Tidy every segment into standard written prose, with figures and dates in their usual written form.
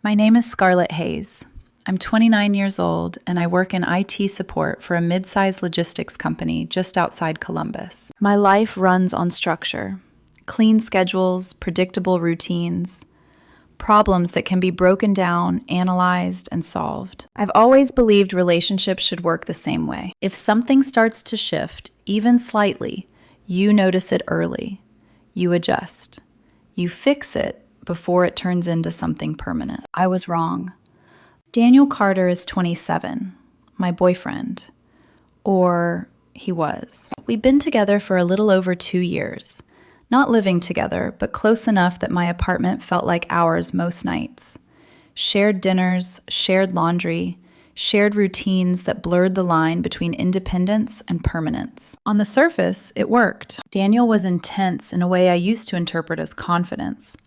My name is Scarlett Hayes. I'm 29 years old and I work in IT support for a mid-sized logistics company just outside Columbus. My life runs on structure, clean schedules, predictable routines, problems that can be broken down, analyzed, and solved. I've always believed relationships should work the same way. If something starts to shift, even slightly, you notice it early. You adjust. You fix it before it turns into something permanent. I was wrong. Daniel Carter is 27, my boyfriend. Or he was. We've been together for a little over 2 years. Not living together, but close enough that my apartment felt like ours most nights. Shared dinners, shared laundry, shared routines that blurred the line between independence and permanence. On the surface, it worked. Daniel was intense in a way I used to interpret as confidence.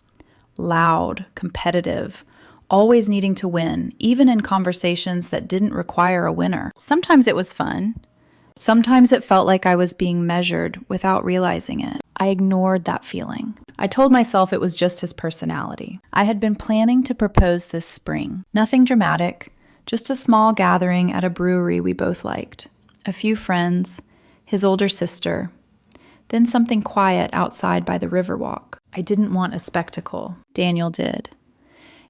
Loud, competitive, always needing to win, even in conversations that didn't require a winner. Sometimes it was fun. Sometimes it felt like I was being measured without realizing it. I ignored that feeling. I told myself it was just his personality. I had been planning to propose this spring. Nothing dramatic, just a small gathering at a brewery we both liked. A few friends, his older sister, then something quiet outside by the Riverwalk. I didn't want a spectacle. Daniel did.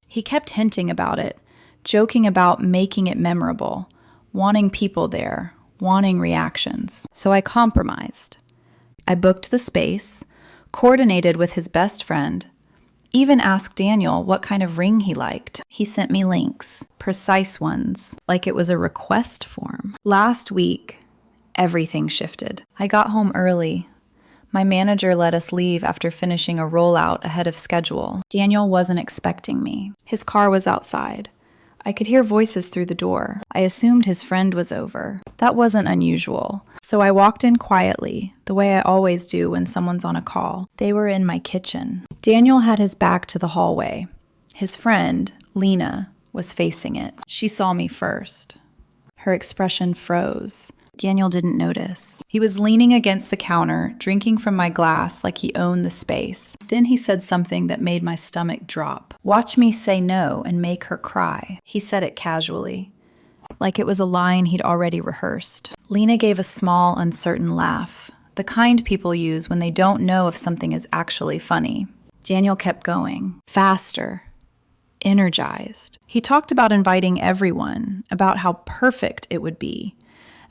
He kept hinting about it, joking about making it memorable, wanting people there, wanting reactions. So I compromised. I booked the space, coordinated with his best friend, even asked Daniel what kind of ring he liked. He sent me links, precise ones, like it was a request form. Last week, everything shifted. I got home early. My manager let us leave after finishing a rollout ahead of schedule. Daniel wasn't expecting me. His car was outside. I could hear voices through the door. I assumed his friend was over. That wasn't unusual. So I walked in quietly, the way I always do when someone's on a call. They were in my kitchen. Daniel had his back to the hallway. His friend, Lena, was facing it. She saw me first. Her expression froze. Daniel didn't notice. He was leaning against the counter, drinking from my glass like he owned the space. Then he said something that made my stomach drop. "Watch me say no and make her cry." He said it casually, like it was a line he'd already rehearsed. Lena gave a small, uncertain laugh, the kind people use when they don't know if something is actually funny. Daniel kept going, faster, energized. He talked about inviting everyone, about how perfect it would be,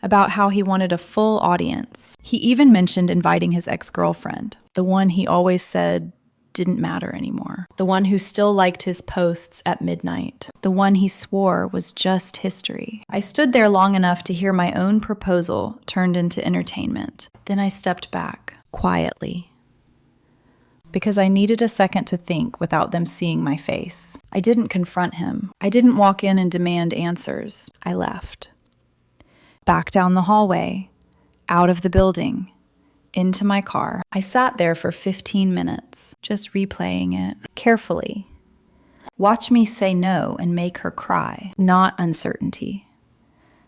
about how he wanted a full audience. He even mentioned inviting his ex-girlfriend, the one he always said didn't matter anymore, the one who still liked his posts at midnight, the one he swore was just history. I stood there long enough to hear my own proposal turned into entertainment. Then I stepped back, quietly, because I needed a second to think without them seeing my face. I didn't confront him. I didn't walk in and demand answers. I left. Back down the hallway, out of the building, into my car. I sat there for 15 minutes, just replaying it carefully. Watch me say no and make her cry. Not uncertainty.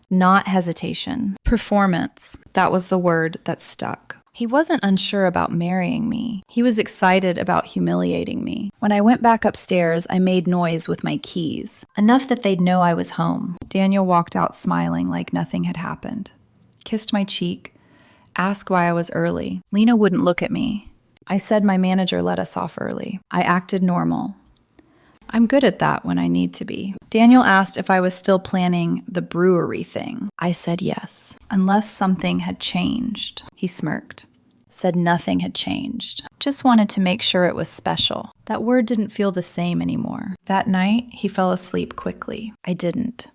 Not hesitation. Performance. That was the word that stuck. He wasn't unsure about marrying me. He was excited about humiliating me. When I went back upstairs, I made noise with my keys, enough that they'd know I was home. Daniel walked out smiling like nothing had happened, kissed my cheek, asked why I was early. Lena wouldn't look at me. I said my manager let us off early. I acted normal. I'm good at that when I need to be. Daniel asked if I was still planning the brewery thing. I said yes, unless something had changed. He smirked, said nothing had changed. Just wanted to make sure it was special. That word didn't feel the same anymore. That night, he fell asleep quickly. I didn't.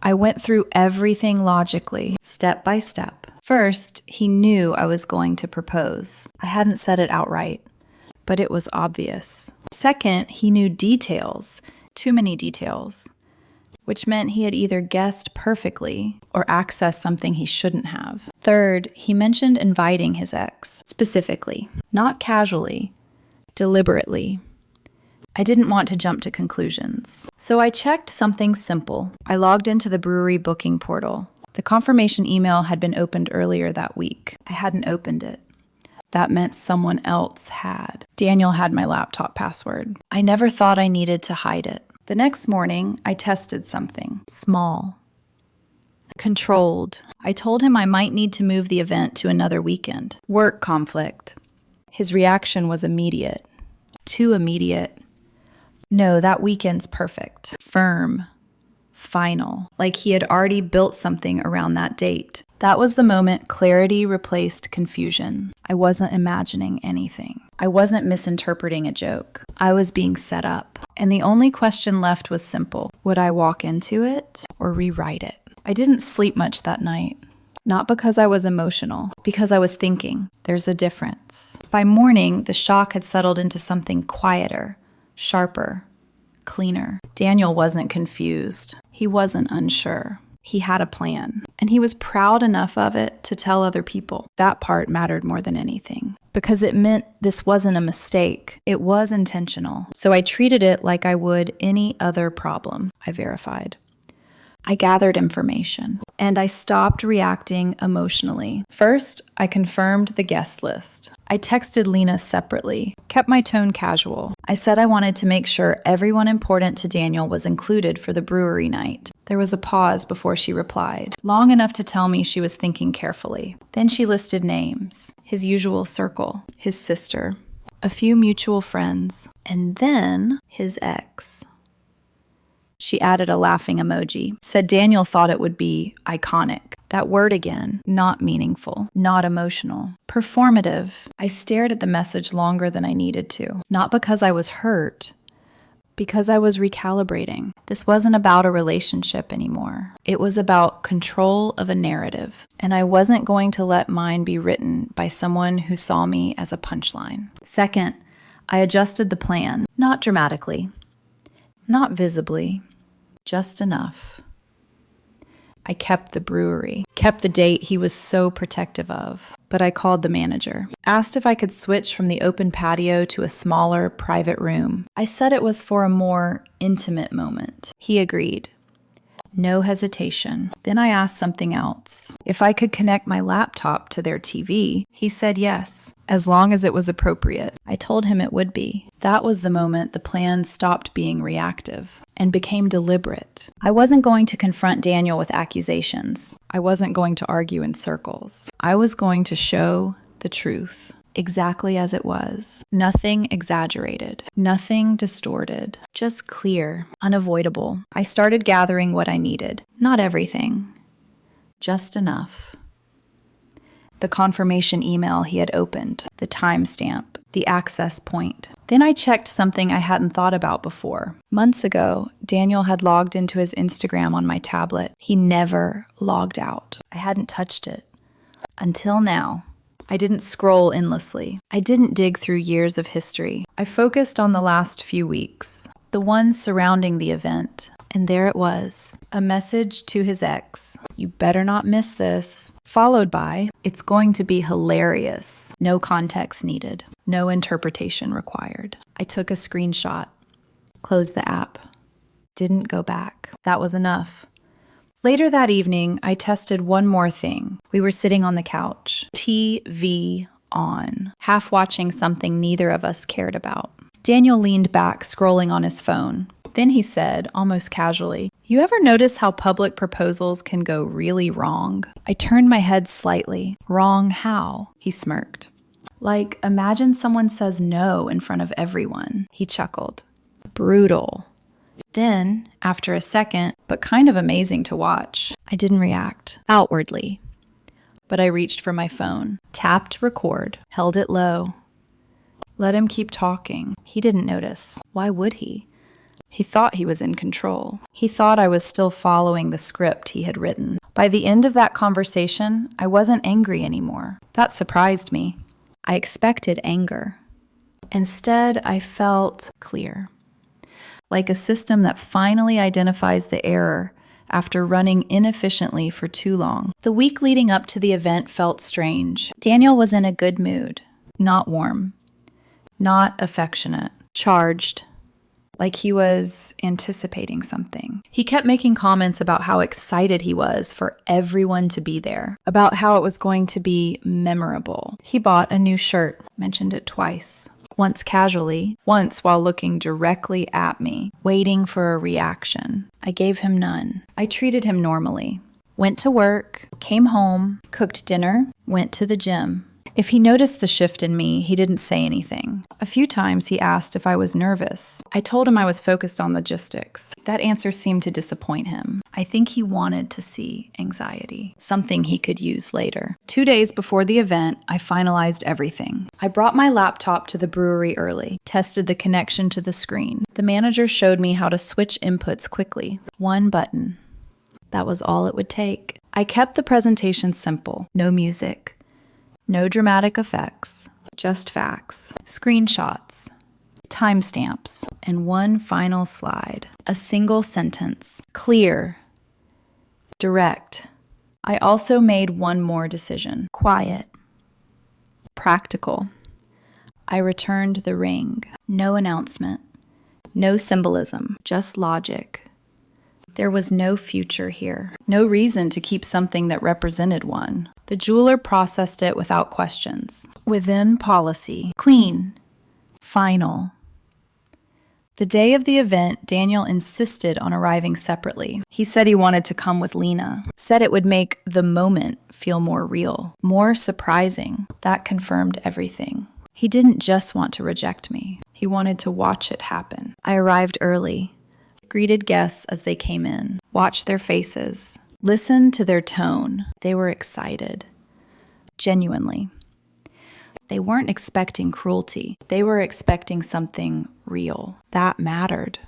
I went through everything logically, step by step. First, he knew I was going to propose. I hadn't said it outright, but it was obvious. Second, he knew details, too many details, which meant he had either guessed perfectly or accessed something he shouldn't have. Third, he mentioned inviting his ex, specifically, not casually, deliberately. I didn't want to jump to conclusions. So I checked something simple. I logged into the brewery booking portal. The confirmation email had been opened earlier that week. I hadn't opened it. That meant someone else had. Daniel had my laptop password. I never thought I needed to hide it. The next morning, I tested something small, controlled. I told him I might need to move the event to another weekend. Work conflict. His reaction was immediate. Too immediate. No, that weekend's perfect. Firm. Final. Like he had already built something around that date. That was the moment clarity replaced confusion. I wasn't imagining anything. I wasn't misinterpreting a joke. I was being set up. And the only question left was simple. Would I walk into it or rewrite it? I didn't sleep much that night. Not because I was emotional, because I was thinking. There's a difference. By morning, the shock had settled into something quieter, sharper, cleaner. Daniel wasn't confused. He wasn't unsure. He had a plan, and he was proud enough of it to tell other people. That part mattered more than anything, because it meant this wasn't a mistake. It was intentional. So I treated it like I would any other problem. I verified. I gathered information, and I stopped reacting emotionally. First, I confirmed the guest list. I texted Lena separately, kept my tone casual. I said I wanted to make sure everyone important to Daniel was included for the brewery night. There was a pause before she replied, long enough to tell me she was thinking carefully. Then she listed names, his usual circle, his sister, a few mutual friends, and then his ex. She added a laughing emoji, said Daniel thought it would be iconic. That word again, not meaningful, not emotional, performative. I stared at the message longer than I needed to, not because I was hurt, because I was recalibrating. This wasn't about a relationship anymore. It was about control of a narrative, and I wasn't going to let mine be written by someone who saw me as a punchline. Second, I adjusted the plan, not dramatically, not visibly, just enough. I kept the brewery, kept the date he was so protective of, but I called the manager, asked if I could switch from the open patio to a smaller, private room. I said it was for a more intimate moment. He agreed. No hesitation. Then I asked something else. If I could connect my laptop to their TV, he said yes, as long as it was appropriate. I told him it would be. That was the moment the plan stopped being reactive and became deliberate. I wasn't going to confront Daniel with accusations. I wasn't going to argue in circles. I was going to show the truth. Exactly as it was. Nothing exaggerated, nothing distorted, just clear, unavoidable. I started gathering what I needed. Not everything, just enough. The confirmation email he had opened, the timestamp, the access point. Then I checked something I hadn't thought about before. Months ago, Daniel had logged into his Instagram on my tablet. He never logged out. I hadn't touched it. Until now. I didn't scroll endlessly. I didn't dig through years of history. I focused on the last few weeks, the ones surrounding the event. And there it was, a message to his ex. You better not miss this. Followed by, it's going to be hilarious. No context needed. No interpretation required. I took a screenshot, closed the app, didn't go back. That was enough. Later that evening, I tested one more thing. We were sitting on the couch, TV on, half watching something neither of us cared about. Daniel leaned back, scrolling on his phone. Then he said, almost casually, "You ever notice how public proposals can go really wrong?" I turned my head slightly. "Wrong how?" He smirked. "Like, imagine someone says no in front of everyone." He chuckled. "Brutal." Then, after a second, but kind of amazing to watch, I didn't react, outwardly. But I reached for my phone, tapped record, held it low. Let him keep talking. He didn't notice. Why would he? He thought he was in control. He thought I was still following the script he had written. By the end of that conversation, I wasn't angry anymore. That surprised me. I expected anger. Instead, I felt clear. Like a system that finally identifies the error after running inefficiently for too long. The week leading up to the event felt strange. Daniel was in a good mood. Not warm. Not affectionate. Charged. Like he was anticipating something. He kept making comments about how excited he was for everyone to be there, about how it was going to be memorable. He bought a new shirt, mentioned it twice. once casually, once while looking directly at me, waiting for a reaction. I gave him none. I treated him normally. Went to work, came home, cooked dinner, went to the gym. If he noticed the shift in me, he didn't say anything. A few times he asked if I was nervous. I told him I was focused on logistics. That answer seemed to disappoint him. I think he wanted to see anxiety, something he could use later. 2 days before the event, I finalized everything. I brought my laptop to the brewery early, tested the connection to the screen. The manager showed me how to switch inputs quickly. One button. That was all it would take. I kept the presentation simple. No music. No dramatic effects, just facts, screenshots, timestamps, and one final slide. A single sentence, clear, direct. I also made one more decision, quiet, practical. I returned the ring. No announcement, no symbolism, just logic. There was no future here, no reason to keep something that represented one. The jeweler processed it without questions. Within policy. Clean. Final. The day of the event, Daniel insisted on arriving separately. He said he wanted to come with Lena. Said it would make the moment feel more real, more surprising. That confirmed everything. He didn't just want to reject me. He wanted to watch it happen. I arrived early. Greeted guests as they came in, watched their faces, listened to their tone. They were excited, genuinely. They weren't expecting cruelty. They were expecting something real. That mattered,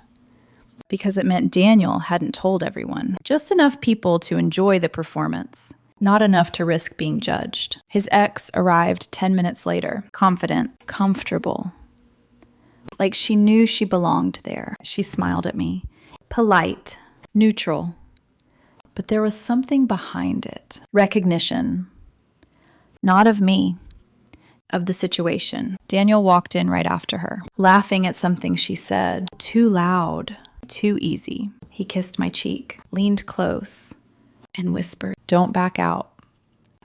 because it meant Daniel hadn't told everyone. Just enough people to enjoy the performance, not enough to risk being judged. His ex arrived 10 minutes later, confident, comfortable. Like she knew she belonged there. She smiled at me. Polite, neutral. But there was something behind it. Recognition. Not of me, of the situation. Daniel walked in right after her, laughing at something she said. Too loud, too easy. He kissed my cheek, leaned close, and whispered, "Don't back out."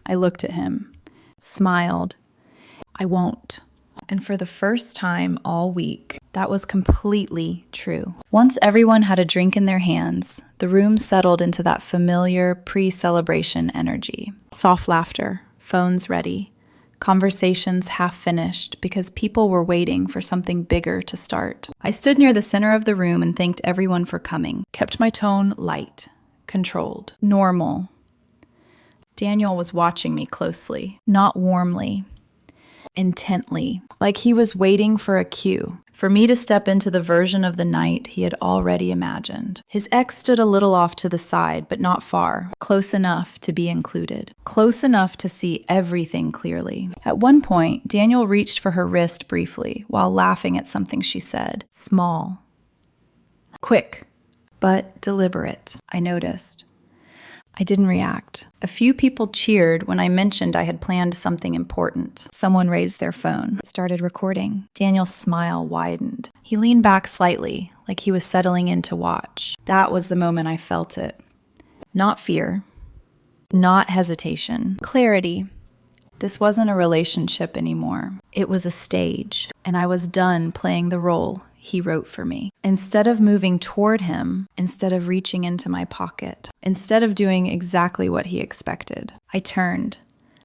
I looked at him, smiled. "I won't." And for the first time all week, that was completely true. Once everyone had a drink in their hands, the room settled into that familiar pre-celebration energy. Soft laughter, phones ready, conversations half finished because people were waiting for something bigger to start. I stood near the center of the room and thanked everyone for coming, kept my tone light, controlled, normal. Daniel was watching me closely, not warmly, intently, like he was waiting for a cue, for me to step into the version of the night he had already imagined. His ex stood a little off to the side, but not far, close enough to be included, close enough to see everything clearly. At one point, Daniel reached for her wrist briefly while laughing at something she said. Small. Quick, but deliberate, I noticed. I didn't react. A few people cheered when I mentioned I had planned something important. Someone raised their phone, started recording. Daniel's smile widened. He leaned back slightly, like he was settling in to watch. That was the moment I felt it. Not fear, not hesitation, clarity. This wasn't a relationship anymore. It was a stage, and I was done playing the role he wrote for me. Instead of moving toward him, instead of reaching into my pocket, instead of doing exactly what he expected, I turned,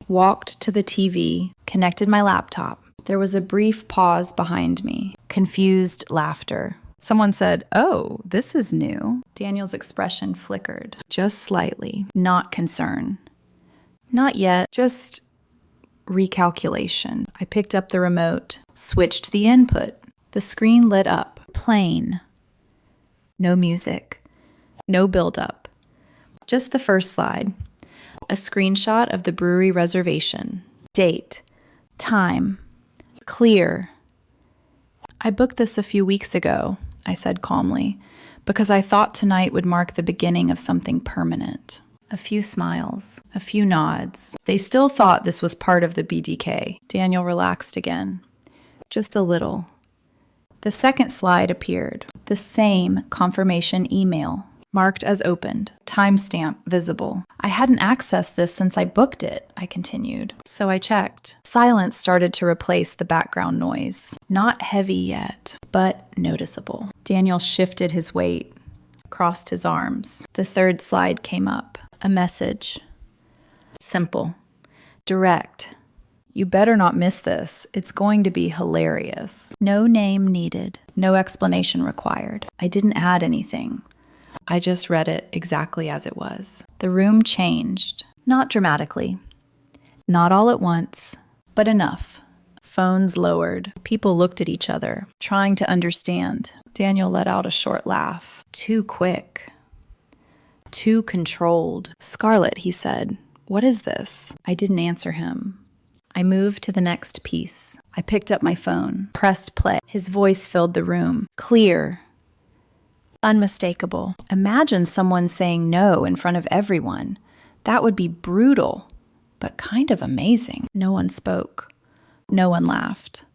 walked to the TV, connected my laptop. There was a brief pause behind me, confused laughter. Someone said, "Oh, this is new." Daniel's expression flickered, just slightly, not concern. Not yet, just recalculation. I picked up the remote, switched the input. The screen lit up, plain. No music, no build-up. Just the first slide. A screenshot of the brewery reservation. Date, time, clear. "I booked this a few weeks ago," I said calmly, "because I thought tonight would mark the beginning of something permanent." A few smiles, a few nods. They still thought this was part of the BDK. Daniel relaxed again. Just a little. The second slide appeared, the same confirmation email. marked as opened, timestamp visible. I hadn't accessed this since I booked it, I continued. So I checked. Silence started to replace the background noise. Not heavy yet, but noticeable. Daniel shifted his weight, crossed his arms. The third slide came up. A message. Simple. Direct. You better not miss this. It's going to be hilarious. No name needed. No explanation required. I didn't add anything. I just read it exactly as it was. The room changed. Not dramatically. Not all at once, but enough. Phones lowered. People looked at each other, trying to understand. Daniel let out a short laugh. Too quick. Too controlled. Scarlett, he said, what is this? I didn't answer him. I moved to the next piece. I picked up my phone, pressed play. His voice filled the room. Clear. Unmistakable. Imagine someone saying no in front of everyone. That would be brutal, but kind of amazing. No one spoke. No one laughed.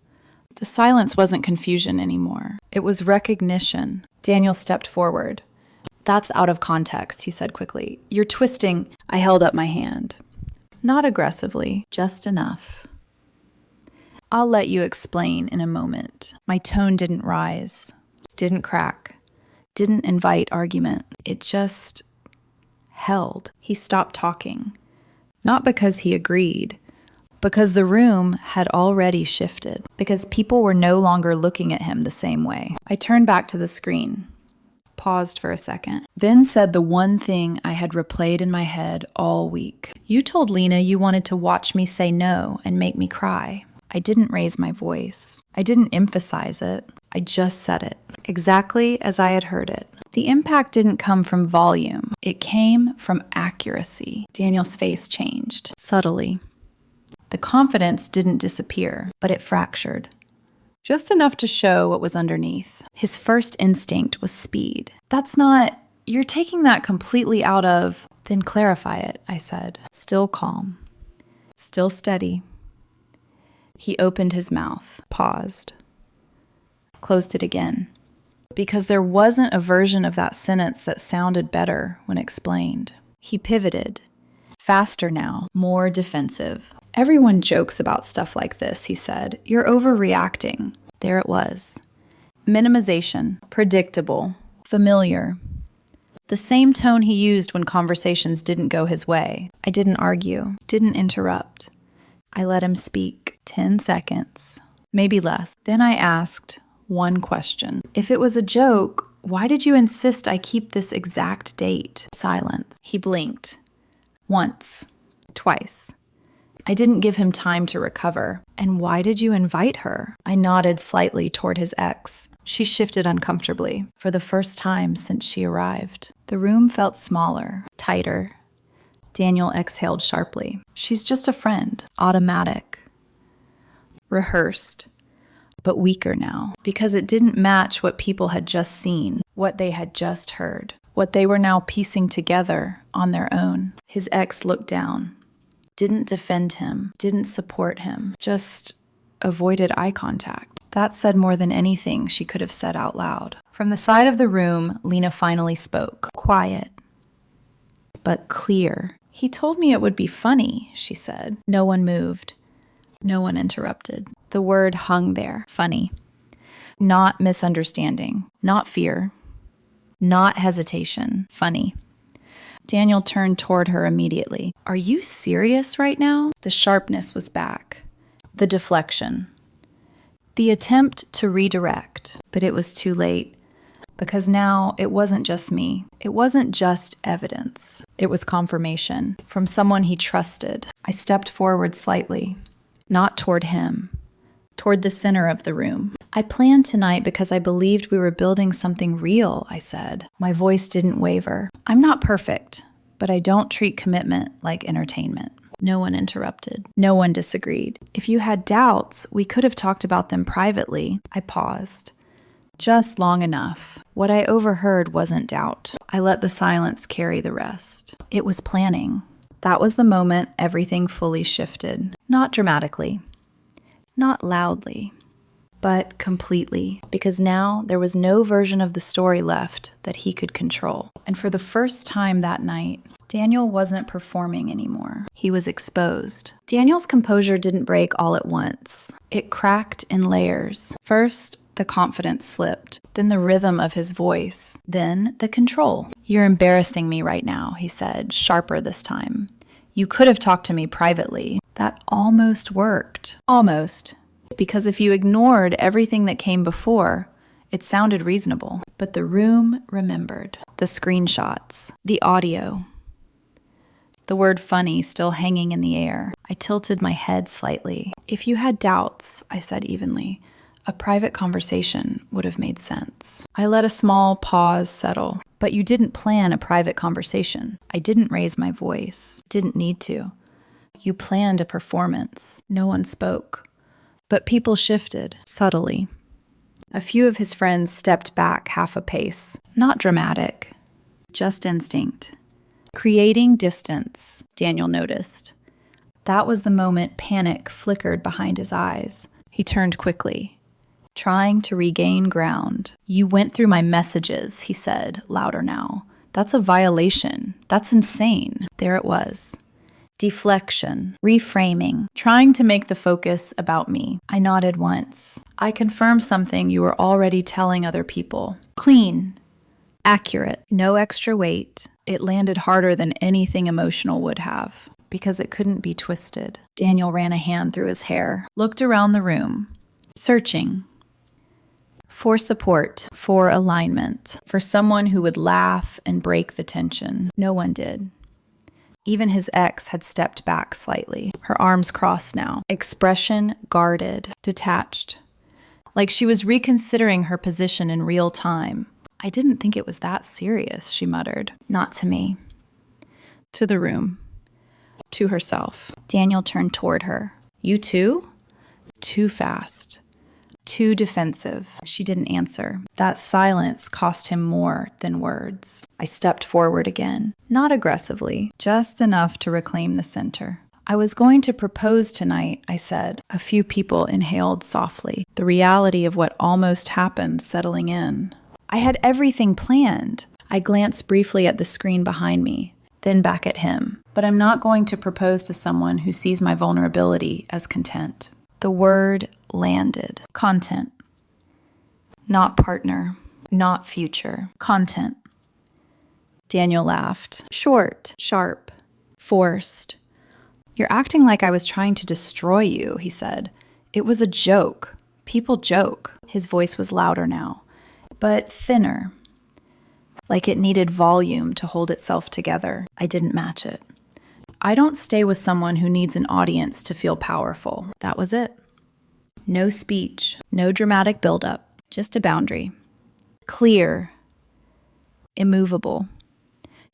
The silence wasn't confusion anymore. It was recognition. Daniel stepped forward. That's out of context, he said quickly. You're twisting. I held up my hand. Not aggressively, just enough. I'll let you explain in a moment. My tone didn't rise, didn't crack, didn't invite argument. It just held. He stopped talking. Not because he agreed, because the room had already shifted, because people were no longer looking at him the same way. I turned back to the screen, paused for a second, then said the one thing I had replayed in my head all week. You told Lena you wanted to watch me say no and make me cry. I didn't raise my voice. I didn't emphasize it. I just said it, exactly as I had heard it. The impact didn't come from volume. It came from accuracy. Daniel's face changed, subtly. The confidence didn't disappear, but it fractured. Just enough to show what was underneath. His first instinct was speed. You're taking that completely out of... Then clarify it, I said. Still calm. Still steady. He opened his mouth, paused, closed it again. Because there wasn't a version of that sentence that sounded better when explained. He pivoted. Faster now, more defensive. Everyone jokes about stuff like this, he said. You're overreacting. There it was. Minimization. Predictable. Familiar. The same tone he used when conversations didn't go his way. I didn't argue. Didn't interrupt. I let him speak. 10 seconds. Maybe less. Then I asked one question. If it was a joke, why did you insist I keep this exact date? Silence. He blinked. Once. Twice. I didn't give him time to recover. And why did you invite her? I nodded slightly toward his ex. She shifted uncomfortably, for the first time since she arrived. The room felt smaller, tighter. Daniel exhaled sharply. She's just a friend. Automatic. Rehearsed. But weaker now, because it didn't match what people had just seen, what they had just heard, what they were now piecing together on their own. His ex looked down. Didn't defend him, didn't support him, just avoided eye contact. That said more than anything she could have said out loud. From the side of the room, Lena finally spoke. Quiet, but clear. He told me it would be funny, she said. No one moved. No one interrupted. The word hung there, funny. Not misunderstanding, not fear, not hesitation, funny. Daniel turned toward her immediately. Are you serious right now? The sharpness was back. The deflection. The attempt to redirect. But it was too late. Because now it wasn't just me. It wasn't just evidence. It was confirmation from someone he trusted. I stepped forward slightly. Not toward him. Toward the center of the room. I planned tonight because I believed we were building something real, I said. My voice didn't waver. I'm not perfect, but I don't treat commitment like entertainment. No one interrupted. No one disagreed. If you had doubts, we could have talked about them privately. I paused. Just long enough. What I overheard wasn't doubt. I let the silence carry the rest. It was planning. That was the moment everything fully shifted. Not dramatically. Not loudly. but completely, because now there was no version of the story left that he could control. And for the first time that night, Daniel wasn't performing anymore. He was exposed. Daniel's composure didn't break all at once. It cracked in layers. First, the confidence slipped, then the rhythm of his voice, then the control. "You're embarrassing me right now," he said, sharper this time. "You could have talked to me privately." That almost worked. Almost. Because if you ignored everything that came before, it sounded reasonable. But the room remembered. The screenshots. The audio. The word funny still hanging in the air. I tilted my head slightly. "If you had doubts," I said evenly, "a private conversation would have made sense." I let a small pause settle. "But you didn't plan a private conversation." I didn't raise my voice. Didn't need to. "You planned a performance." No one spoke. But people shifted, subtly. A few of his friends stepped back half a pace. Not dramatic. Just instinct. Creating distance, Daniel noticed. That was the moment panic flickered behind his eyes. He turned quickly, trying to regain ground. "You went through my messages," he said, louder now. "That's a violation. That's insane." There it was. Deflection, reframing, trying to make the focus about me. I nodded once. "I confirmed something you were already telling other people. Clean. Accurate. No extra weight." It landed harder than anything emotional would have, because it couldn't be twisted. Daniel ran a hand through his hair, looked around the room, searching. For support, for alignment, for someone who would laugh and break the tension. No one did. Even his ex had stepped back slightly, her arms crossed now, expression guarded, detached, like she was reconsidering her position in real time. "I didn't think it was that serious," she muttered. "Not to me." To the room. To herself. Daniel turned toward her. "You too?" Too fast. Too defensive. She didn't answer. That silence cost him more than words. I stepped forward again. Not aggressively, just enough to reclaim the center. "I was going to propose tonight," I said. A few people inhaled softly, the reality of what almost happened settling in. "I had everything planned." I glanced briefly at the screen behind me, then back at him. "But I'm not going to propose to someone who sees my vulnerability as content." The word landed. Content. Not partner. Not future. Content. Daniel laughed. Short, sharp, forced. "You're acting like I was trying to destroy you," he said. "It was a joke. People joke." His voice was louder now, but thinner, like it needed volume to hold itself together. I didn't match it. "I don't stay with someone who needs an audience to feel powerful." That was it. No speech, no dramatic buildup, just a boundary. Clear, immovable.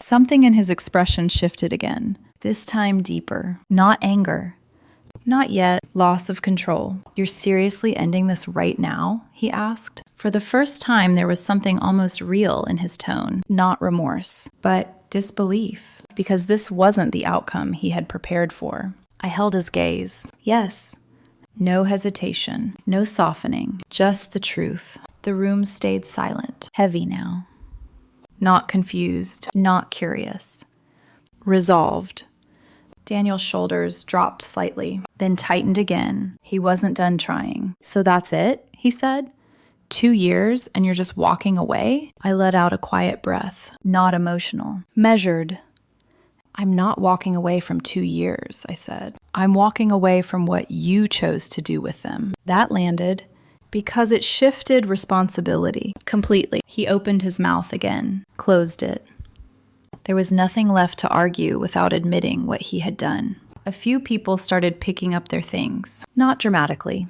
Something in his expression shifted again, this time deeper. Not anger. Not yet. Loss of control. "You're seriously ending this right now?" he asked. For the first time, there was something almost real in his tone. Not remorse, but disbelief, because this wasn't the outcome he had prepared for. I held his gaze. Yes. No hesitation, no softening, just the truth. The room stayed silent, heavy now. Not confused, not curious. Resolved. Daniel's shoulders dropped slightly, then tightened again. He wasn't done trying. "So that's it?" he said. 2 years and you're just walking away? I let out a quiet breath, not emotional, measured. "I'm not walking away from 2 years," I said. "I'm walking away from what you chose to do with them." That landed, because it shifted responsibility completely. He opened his mouth again, closed it. There was nothing left to argue without admitting what he had done. A few people started picking up their things, not dramatically,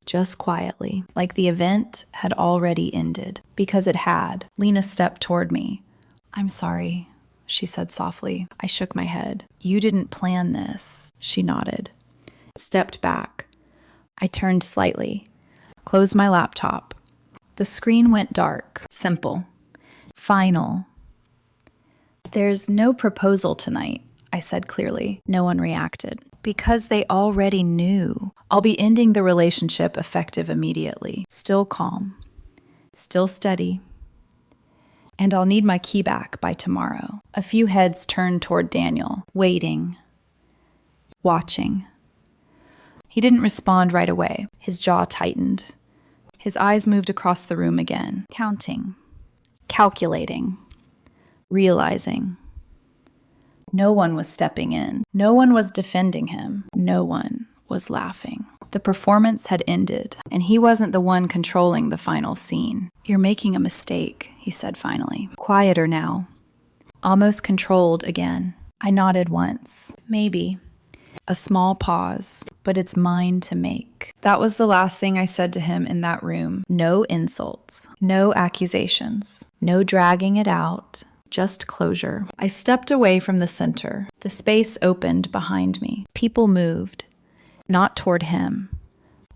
just quietly, like the event had already ended. Because it had. Lena stepped toward me. "I'm sorry," she said softly. I shook my head. "You didn't plan this." She nodded. Stepped back. I turned slightly, closed my laptop. The screen went dark. Simple. Final. "There's no proposal tonight," I said clearly. No one reacted. Because they already knew. I'll be ending the relationship effective immediately. Still calm. Still steady. And I'll need my key back by tomorrow. A few heads turned toward Daniel, waiting, watching. He didn't respond right away. His jaw tightened. His eyes moved across the room again, counting, calculating, realizing. No one was stepping in. No one was defending him. No one was laughing. The performance had ended, and he wasn't the one controlling the final scene. "You're making a mistake," he said finally. Quieter now. Almost controlled again. I nodded once. Maybe. A small pause, but it's mine to make. That was the last thing I said to him in that room. No insults. No accusations. No dragging it out. Just closure. I stepped away from the center. The space opened behind me. People moved. Not toward him.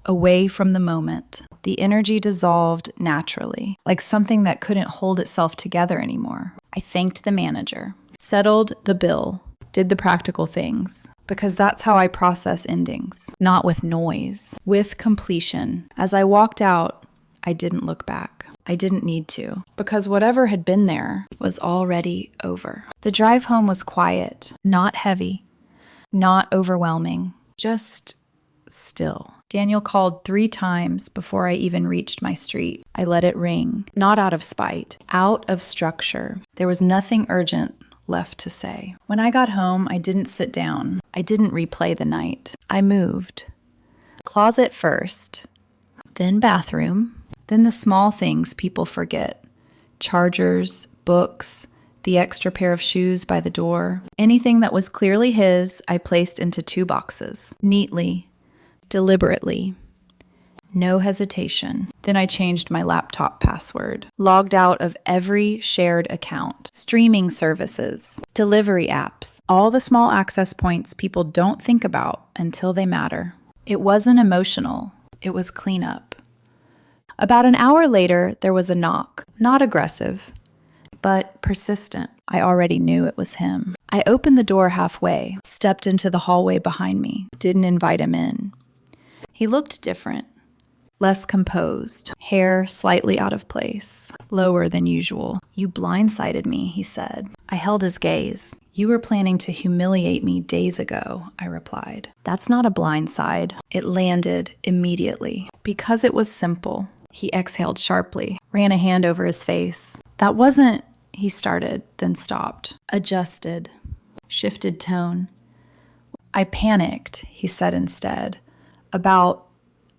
Away from the moment. The energy dissolved naturally, like something that couldn't hold itself together anymore. I thanked the manager. Settled the bill. Did the practical things. Because that's how I process endings. Not with noise. With completion. As I walked out, I didn't look back. I didn't need to, because whatever had been there was already over. The drive home was quiet, not heavy, not overwhelming, just still. Daniel called 3 times before I even reached my street. I let it ring, not out of spite, out of structure. There was nothing urgent left to say. When I got home, I didn't sit down. I didn't replay the night. I moved. Closet first, then bathroom. Then the small things people forget. Chargers, books, the extra pair of shoes by the door. Anything that was clearly his, I placed into 2 boxes. Neatly, deliberately. No hesitation. Then I changed my laptop password. Logged out of every shared account. Streaming services. Delivery apps. All the small access points people don't think about until they matter. It wasn't emotional. It was cleanup. About an hour later, there was a knock. Not aggressive, but persistent. I already knew it was him. I opened the door halfway, stepped into the hallway behind me, didn't invite him in. He looked different, less composed, hair slightly out of place, lower than usual. "You blindsided me," he said. I held his gaze. "You were planning to humiliate me days ago," I replied. "That's not a blindside." It landed immediately, because it was simple. He exhaled sharply, ran a hand over his face. "That wasn't," he started, then stopped. Adjusted. Shifted tone. "I panicked," he said instead, "about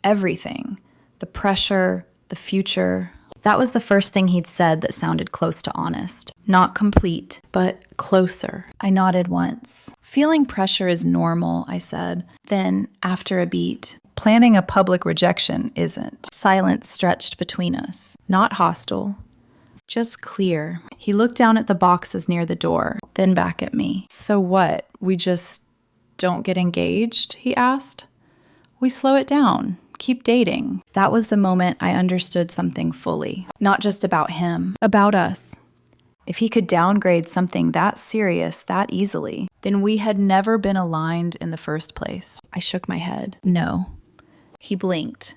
everything. The pressure, the future." That was the first thing he'd said that sounded close to honest. Not complete, but closer. I nodded once. "Feeling pressure is normal," I said. Then, after a beat, "Planning a public rejection isn't." Silence stretched between us. Not hostile, just clear. He looked down at the boxes near the door, then back at me. "So what, we just don't get engaged?" he asked. "We slow it down. Keep dating." That was the moment I understood something fully. Not just about him, about us. If he could downgrade something that serious that easily, then we had never been aligned in the first place. I shook my head. "No." He blinked,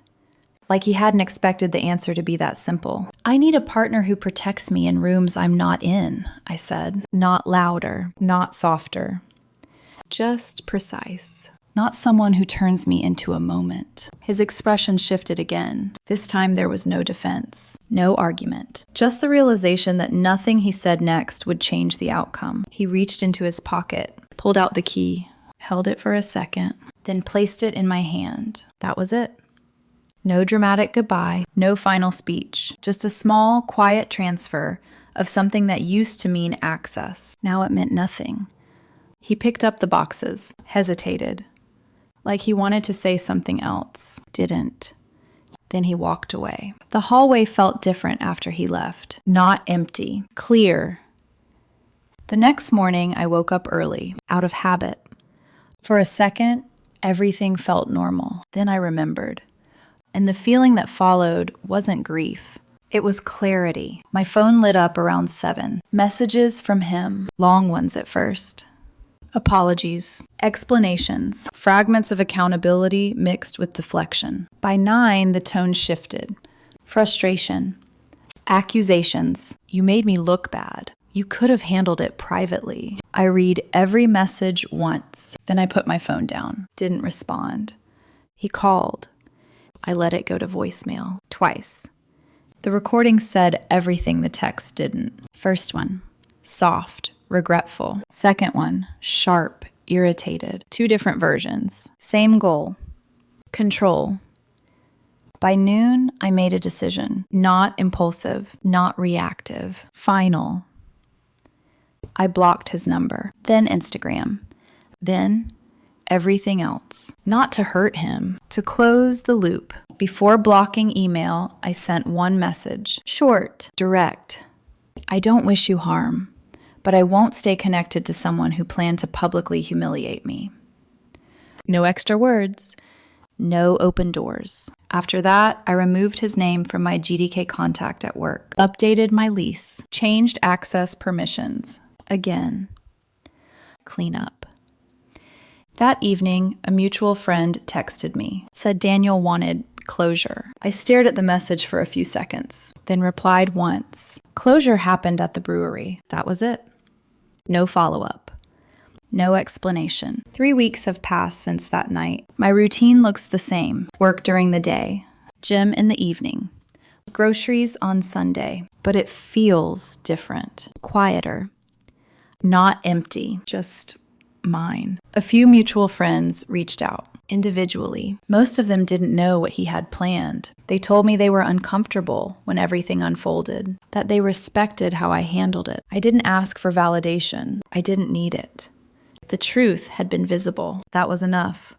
like he hadn't expected the answer to be that simple. "I need a partner who protects me in rooms I'm not in," I said. Not louder, not softer. Just precise. Not someone who turns me into a moment. His expression shifted again. This time there was no defense, no argument. Just the realization that nothing he said next would change the outcome. He reached into his pocket, pulled out the key, held it for a second, then placed it in my hand. That was it. No dramatic goodbye, no final speech. Just a small, quiet transfer of something that used to mean access. Now it meant nothing. He picked up the boxes, hesitated. Like he wanted to say something else. Didn't. Then he walked away. The hallway felt different after he left. Not empty. Clear. The next morning, I woke up early, out of habit. For a second, everything felt normal. Then I remembered. And the feeling that followed wasn't grief. It was clarity. My phone lit up around 7. Messages from him. Long ones at first. Apologies. Explanations. Fragments of accountability mixed with deflection. By 9, the tone shifted. Frustration. Accusations. You made me look bad. You could have handled it privately. I read every message once. Then I put my phone down. Didn't respond. He called. I let it go to voicemail twice. The recording said everything the text didn't. First one, soft, regretful. Second one, sharp, irritated. 2 different versions. Same goal. Control. By noon, I made a decision. Not impulsive, not reactive. Final. I blocked his number. Then Instagram. Then everything else. Not to hurt him. To close the loop. Before blocking email, I sent one message. Short, direct. I don't wish you harm, but I won't stay connected to someone who planned to publicly humiliate me. No extra words. No open doors. After that, I removed his name from my GDK contact at work, updated my lease, changed access permissions. Again. Clean up. That evening, a mutual friend texted me, said Daniel wanted closure. I stared at the message for a few seconds, then replied once. Closure happened at the brewery. That was it. No follow-up. No explanation. 3 weeks have passed since that night. My routine looks the same. Work during the day. Gym in the evening. Groceries on Sunday. But it feels different. Quieter. Not empty. Just mine. A few mutual friends reached out. Individually. Most of them didn't know what he had planned. They told me they were uncomfortable when everything unfolded. That they respected how I handled it. I didn't ask for validation. I didn't need it. The truth had been visible. That was enough.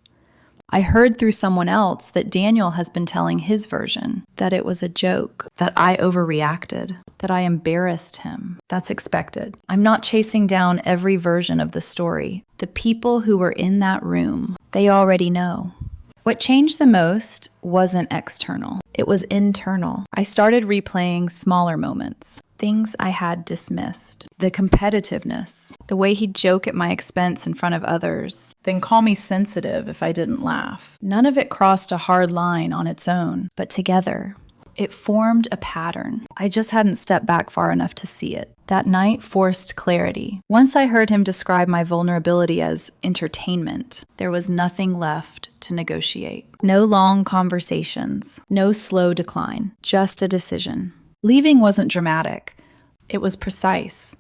I heard through someone else that Daniel has been telling his version, that it was a joke, that I overreacted, that I embarrassed him. That's expected. I'm not chasing down every version of the story. The people who were in that room, they already know. What changed the most wasn't external. It was internal. I started replaying smaller moments. Things I had dismissed. The competitiveness. The way he'd joke at my expense in front of others. Then call me sensitive if I didn't laugh. None of it crossed a hard line on its own. But together, it formed a pattern. I just hadn't stepped back far enough to see it. That night forced clarity. Once I heard him describe my vulnerability as entertainment, there was nothing left to negotiate. No long conversations. No slow decline. Just a decision. Leaving wasn't dramatic. It was precise.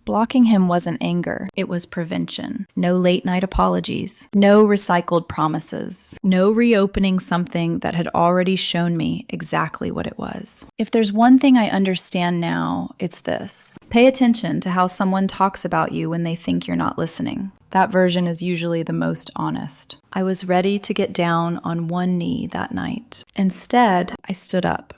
Blocking him wasn't anger. It was prevention. No late-night apologies. No recycled promises. No reopening something that had already shown me exactly what it was. If there's one thing I understand now, it's this. Pay attention to how someone talks about you when they think you're not listening. That version is usually the most honest. I was ready to get down on one knee that night. Instead, I stood up.